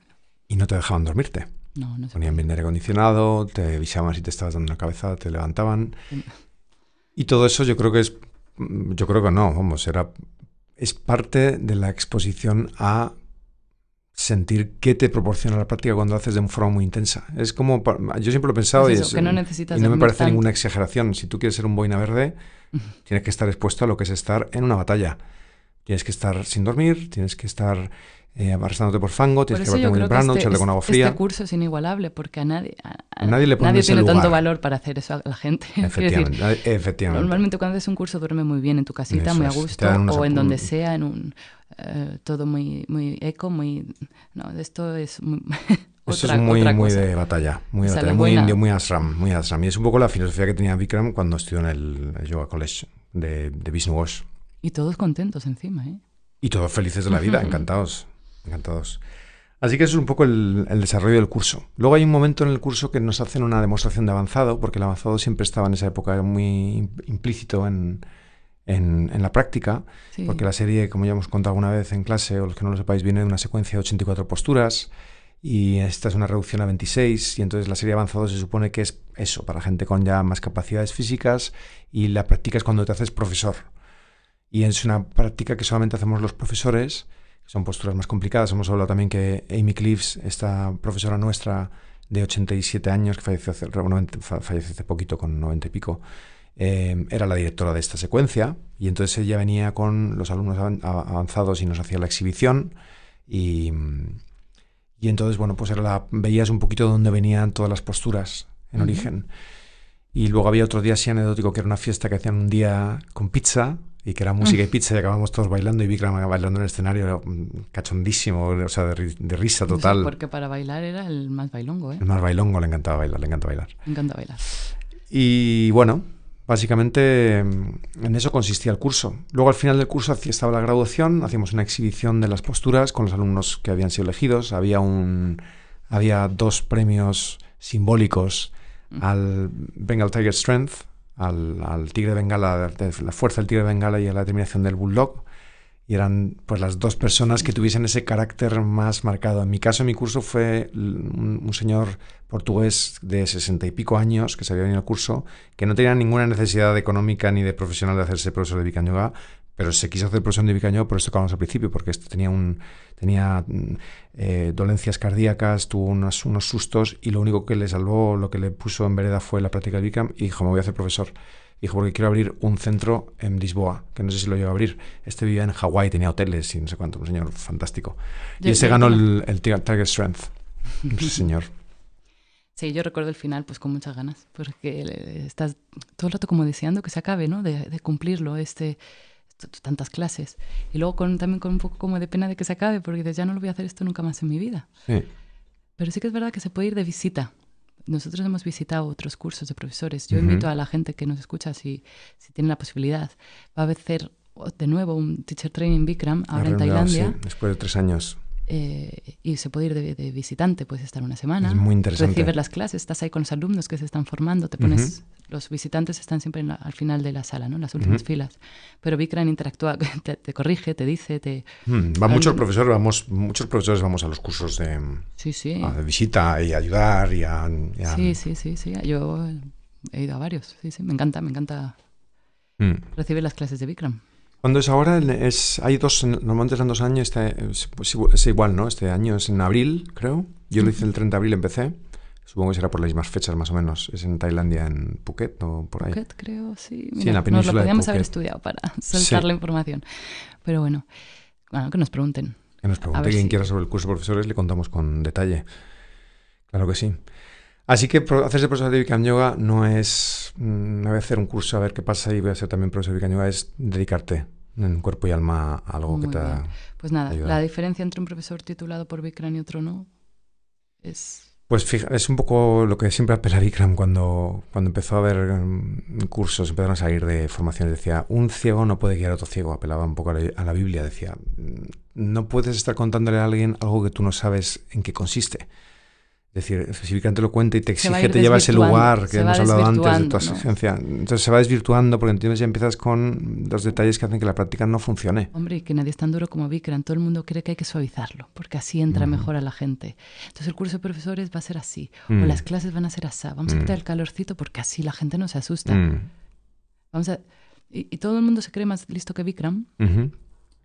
Y no te dejaban dormirte. No se ponían bien aire acondicionado, te avisaban si te estabas dando una cabeza, te levantaban... Y todo eso yo creo que es parte de la exposición a sentir qué te proporciona la práctica cuando lo haces de forma muy intensa. Es como, yo siempre lo he pensado que no necesitas y no me parece ninguna exageración. Si tú quieres ser un boina verde, tienes que estar expuesto a lo que es estar en una batalla. Tienes que estar sin dormir, tienes que estar arrastrándote por fango, tienes que verte muy temprano, echarle con agua fría. Este curso es inigualable porque nadie tiene tanto valor para hacer eso a la gente. Efectivamente. Normalmente cuando haces un curso duerme muy bien en tu casita, muy a gusto, o en donde sea, en todo muy, muy eco, muy... No, esto es muy... Esto es muy de batalla, muy indio, muy ashram. Y es un poco la filosofía que tenía Bikram cuando estudió en el Yoga College de Vishnu Ghosh. Y todos contentos encima, ¿eh? Y todos felices de la vida, encantados. Así que eso es un poco el desarrollo del curso. Luego hay un momento en el curso que nos hacen una demostración de avanzado, porque el avanzado siempre estaba en esa época muy implícito en la práctica, sí. Porque la serie, como ya hemos contado alguna vez en clase, o los que no lo sepáis, viene de una secuencia de 84 posturas, y esta es una reducción a 26, y entonces la serie avanzado se supone que es eso, para gente con ya más capacidades físicas, y la práctica es cuando te haces profesor. Y es una práctica que solamente hacemos los profesores, que son posturas más complicadas. Hemos hablado también que Amy Cleaves, esta profesora nuestra de 87 años, que falleció hace poquito, con 90 y pico, era la directora de esta secuencia, y entonces ella venía con los alumnos avanzados y nos hacía la exhibición, y entonces, bueno, pues veías un poquito de dónde venían todas las posturas en origen. Y luego había otro día así anecdótico, que era una fiesta que hacían un día con pizza, y que era música y pizza, y acabamos todos bailando, y Bikram bailando en el escenario, cachondísimo, o sea, de risa total. No sé, porque para bailar era el más bailongo, ¿eh? El más bailongo, le encanta bailar. Me encanta bailar. Y bueno, básicamente en eso consistía el curso. Luego al final del curso estaba la graduación, hacíamos una exhibición de las posturas con los alumnos que habían sido elegidos. Había 2 premios simbólicos al Bengal Tiger Strength, al tigre de Bengala, la fuerza del tigre de Bengala y a la determinación del bulldog, y eran pues las 2 personas que tuviesen ese carácter más marcado. En mi caso, mi curso fue un señor portugués de 60 y pico años que se había venido al curso, que no tenía ninguna necesidad económica ni de profesional de hacerse profesor de Bikram Yoga, pero se quiso hacer profesor de Bikram Yoga, por esto que hablamos al principio, porque tenía dolencias cardíacas, tuvo unos sustos, y lo único que le salvó, lo que le puso en vereda fue la práctica de Bikram, y dijo, me voy a hacer profesor. Dijo, porque quiero abrir un centro en Lisboa, que no sé si lo llevo a abrir. Vivía en Hawái, tenía hoteles y no sé cuánto, un señor fantástico. Y ese ganó el Tiger Strength, ese señor. Sí, yo recuerdo el final pues con muchas ganas, porque estás todo el rato como deseando que se acabe, ¿no? De cumplirlo, tantas clases. Y luego también con un poco como de pena de que se acabe, porque dices, ya no lo voy a hacer esto nunca más en mi vida. Sí. Pero sí que es verdad que se puede ir de visita. Nosotros hemos visitado otros cursos de profesores. Yo invito a la gente que nos escucha, si tiene la posibilidad, va a hacer de nuevo un Teacher Training Bikram, ahora en Tailandia. Sí, después de 3 años. Y se puede ir de visitante, puedes estar una semana. Es muy interesante. Recibes las clases, estás ahí con los alumnos que se están formando, te pones... Los visitantes están siempre al final de la sala, ¿no? En las últimas filas. Pero Bikram interactúa, te corrige, te dice, muchos profesores vamos a los cursos de, de visita y ayudar y a... Sí. Yo he ido a varios. Sí, me encanta recibir las clases de Bikram. ¿Cuándo es ahora? Hay dos, normalmente son 2 años, es igual, ¿no? Este año es en abril, creo. Yo lo hice el 30 de abril, empecé. Supongo que será por las mismas fechas, más o menos. Es en Tailandia, en Phuket o por ahí. Phuket, creo, sí. Mira, sí, en la península nos lo podíamos de haber estudiado para soltar la información. Pero bueno, que nos pregunten. Que nos pregunte quien quiera sobre el curso de profesores, le contamos con detalle. Claro que sí. Así que hacerse profesor de Bikram Yoga no es voy a hacer un curso a ver qué pasa y voy a ser también profesor de Bikram Yoga, es dedicarte en cuerpo y alma a algo que te ha Pues nada, ayudado. La diferencia entre un profesor titulado por Bikram y otro no es... Pues fíjate, es un poco lo que siempre apela Bikram cuando empezó a haber cursos, empezaron a salir de formaciones. Decía, un ciego no puede guiar a otro ciego. Apelaba un poco a la Biblia. Decía, no puedes estar contándole a alguien algo que tú no sabes en qué consiste. Es decir, si Bikram te lo cuenta y te exige, te lleva a ese lugar que hemos hablado antes de tu exigencia. ¿No? Entonces se va desvirtuando porque entonces ya empiezas con los detalles que hacen que la práctica no funcione. Hombre, y que nadie es tan duro como Bikram. Todo el mundo cree que hay que suavizarlo porque así entra mejor a la gente. Entonces el curso de profesores va a ser así. O las clases van a ser así. Vamos a quitar el calorcito porque así la gente no se asusta. Y todo el mundo se cree más listo que Bikram.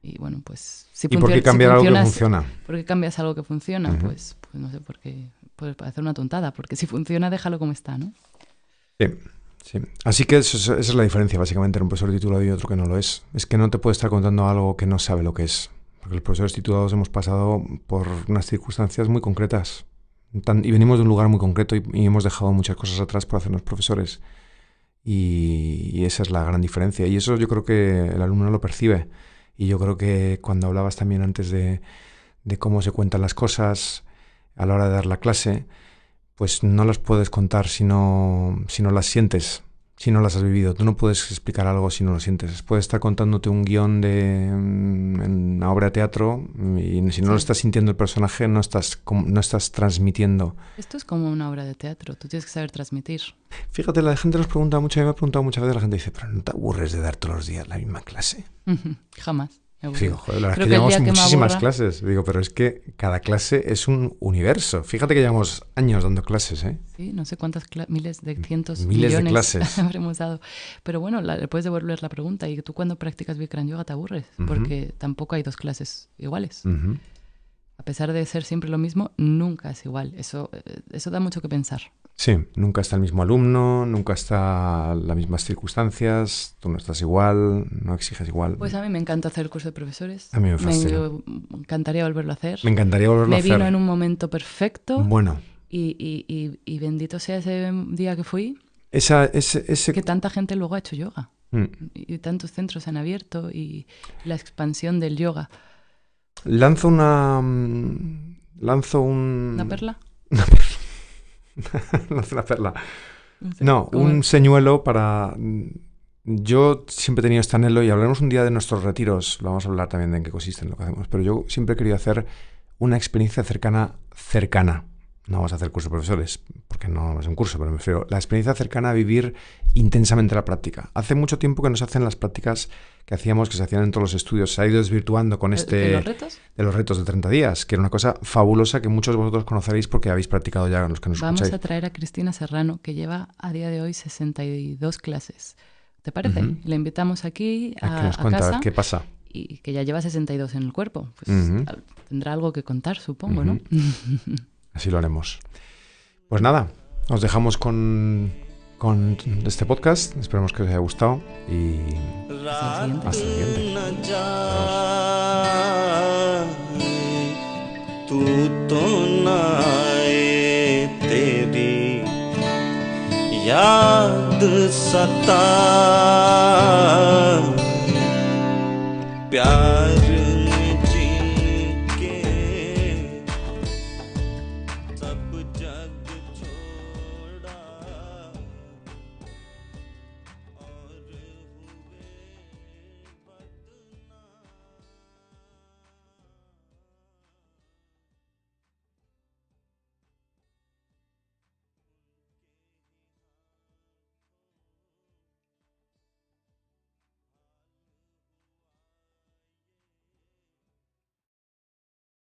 Y bueno, pues... ¿Y por qué cambiar algo que funciona? ¿Por qué cambias algo que funciona? Pues no sé, porque puede parecer una tontada. Porque si funciona, déjalo como está, ¿no? Sí. Así que esa es la diferencia, básicamente, entre un profesor titulado y otro que no lo es. Es que no te puede estar contando algo que no sabe lo que es. Porque los profesores titulados hemos pasado por unas circunstancias muy concretas. Y venimos de un lugar muy concreto y hemos dejado muchas cosas atrás por hacernos profesores. Y esa es la gran diferencia. Y eso yo creo que el alumno lo percibe. Y yo creo que cuando hablabas también antes de cómo se cuentan las cosas a la hora de dar la clase, pues no las puedes contar si no las sientes, si no las has vivido. Tú no puedes explicar algo si no lo sientes. Puedes estar contándote un guión de una obra de teatro y si no lo estás sintiendo el personaje, no estás transmitiendo. Esto es como una obra de teatro. Tú tienes que saber transmitir. Fíjate, la gente nos pregunta mucho, me ha preguntado muchas veces, la gente dice, pero ¿no te aburres de dar todos los días la misma clase? Jamás. Sí, joder, la verdad es que llevamos muchísimas clases. Digo, pero es que cada clase es un universo. Fíjate que llevamos años dando clases, ¿eh? Sí, no sé cuántas miles de millones de clases habremos dado. Pero bueno, le puedes devolver la pregunta. ¿Y tú cuando practicas Bikram Yoga te aburres? Porque tampoco hay 2 clases iguales. A pesar de ser siempre lo mismo, nunca es igual. Eso da mucho que pensar. Sí, nunca está el mismo alumno, nunca está las mismas circunstancias, tú no estás igual, no exiges igual. Pues a mí me encanta hacer el curso de profesores. A mí me fascina. Me encantaría volverlo a hacer. Me encantaría volverlo a hacer. Me vino en un momento perfecto. Bueno. Y bendito sea ese día que fui, ese... que tanta gente luego ha hecho yoga. Y tantos centros han abierto y la expansión del yoga. ¿Lanzo una perla? Lanzo una perla. No, un señuelo para... Yo siempre he tenido este anhelo y hablaremos un día de nuestros retiros. Lo vamos a hablar también de en qué consiste lo que hacemos. Pero yo siempre he querido hacer una experiencia cercana. No vamos a hacer curso de profesores, porque no es un curso, pero me refiero la experiencia cercana a vivir intensamente la práctica. Hace mucho tiempo que no se hacen las prácticas que se hacían en todos los estudios. Se ha ido desvirtuando con ¿De los retos? De los retos de 30 días, que era una cosa fabulosa que muchos de vosotros conoceréis porque habéis practicado ya los que nos escucháis. Vamos a traer a Cristina Serrano, que lleva a día de hoy 62 clases. ¿Te parece? Le invitamos aquí a que nos cuente, casa, a ver qué pasa. Y que ya lleva 62 en el cuerpo. Pues tendrá algo que contar, supongo, ¿no? Así lo haremos. Pues nada, os dejamos con este podcast. Esperemos que os haya gustado y hasta el siguiente. Adiós.